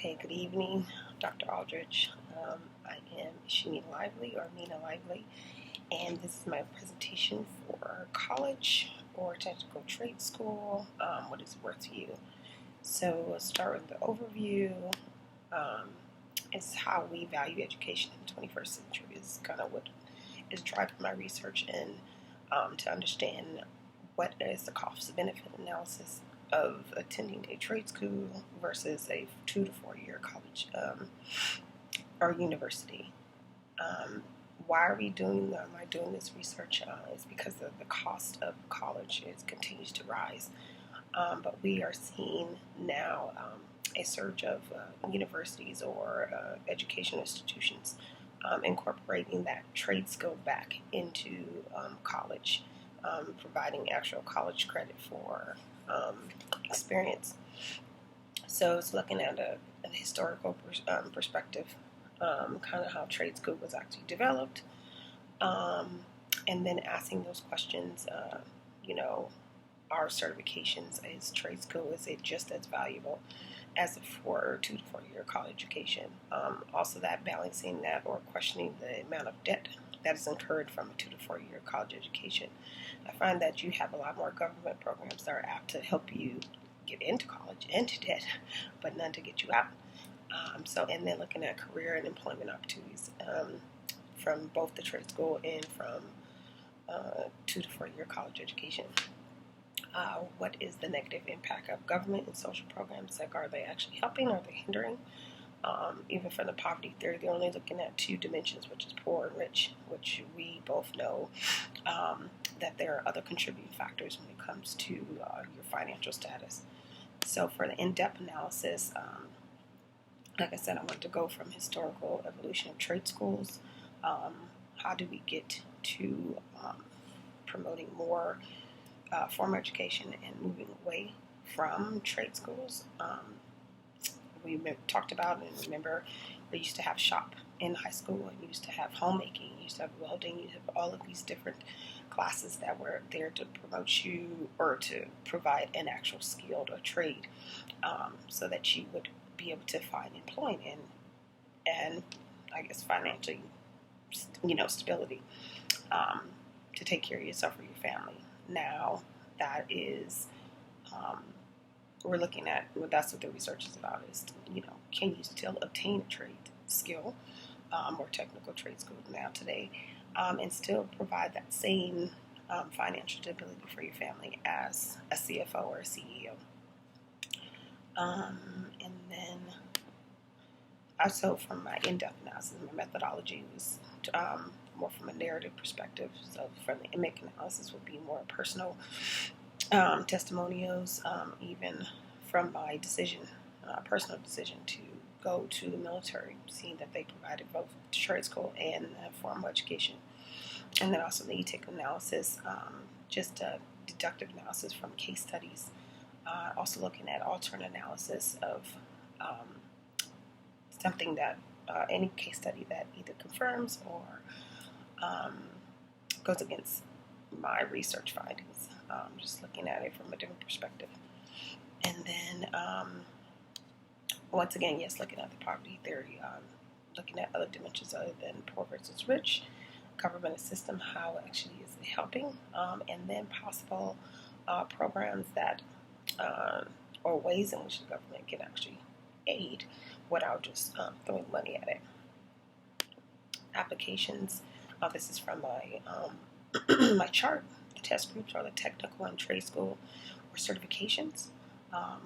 Okay, good evening, Dr. Aldridge. I am Shanita Lively or Nina Lively, and this is my presentation for college or technical trade school, what is worth to you. So we'll start with the overview. Is how we value education in the 21st century is kind of what is driving my research and to understand what is the cost-benefit analysis of attending a trade school versus a 2 to 4 year college or university. Why are we doing? Am I doing this research? It's because of the cost of college continues to rise, but we are seeing now a surge of universities or educational institutions incorporating that trade skill back into college, providing actual college credit for experience. So it's looking at a historical perspective, kind of how trade school was actually developed, and then asking those questions, our certifications as trade school, is it just as valuable as a 2 to 4 year college education? Also that balancing that or questioning the amount of debt that is incurred from a 2 to 4 year college education. I find that you have a lot more government programs that are apt to help you get into college, into debt, but none to get you out. And then looking at career and employment opportunities from both the trade school and from 2 to 4 year college education. What is the negative impact of government and social programs? Like, are they actually helping or are they hindering? Even from the poverty theory, they're only looking at two dimensions, which is poor and rich, which we both know that there are other contributing factors when it comes to your financial status. So for the in-depth analysis, like I said, I want to go from historical evolution of trade schools. How do we get to promoting more formal education and moving away from trade schools? We talked about and remember we used to have shop in high school, and you used to have homemaking, you used to have welding, you have all of these different classes that were there to promote you or to provide an actual skill or trade, so that you would be able to find employment and I guess financially, stability, to take care of yourself or your family. Now that is, we're looking at, well, that's what the research is about, is, can you still obtain a trade skill or technical trade school now today, and still provide that same financial stability for your family as a CFO or a CEO. And then also from my in-depth analysis, my methodology was more from a narrative perspective. So from the IMIC analysis would be more personal testimonials, even from my personal decision to go to the military, seeing that they provided both trade school and formal education. And then also the ETIC analysis, just a deductive analysis from case studies. Also looking at alternate analysis of something that, any case study that either confirms or goes against my research findings. Just looking at it from a different perspective. And then, once again, yes, looking at the poverty theory, looking at other dimensions other than poor versus rich, government system, how actually is it helping, and then possible programs that, or ways in which the government can actually aid without just throwing money at it. Applications, this is from my my chart. The test groups are the technical and trade school or certifications,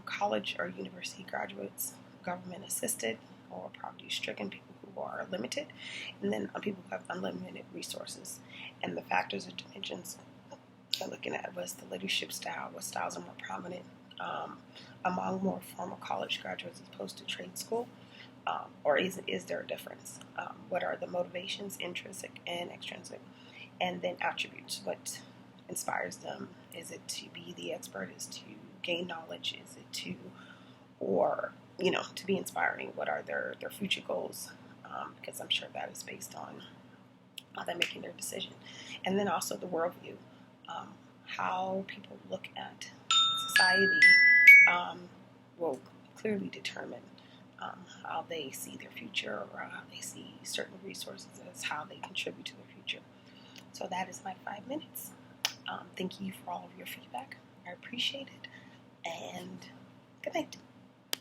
college or university graduates, government assisted or poverty stricken, people who are limited, and then people who have unlimited resources. And the factors or dimensions I'm looking at was the leadership style, what styles are more prominent among more formal college graduates as opposed to trade school, or is there a difference? What are the motivations, intrinsic and extrinsic? And then attributes, what inspires them? Is it to be the expert? Is it to gain knowledge? Is it to, or, to be inspiring? What are their future goals? Because I'm sure that is based on how they're making their decision. And then also the worldview, how people look at society will clearly determine how they see their future, or how they see certain resources as how they contribute to their future. So that is my 5 minutes. Thank you for all of your feedback. I appreciate it. And good night.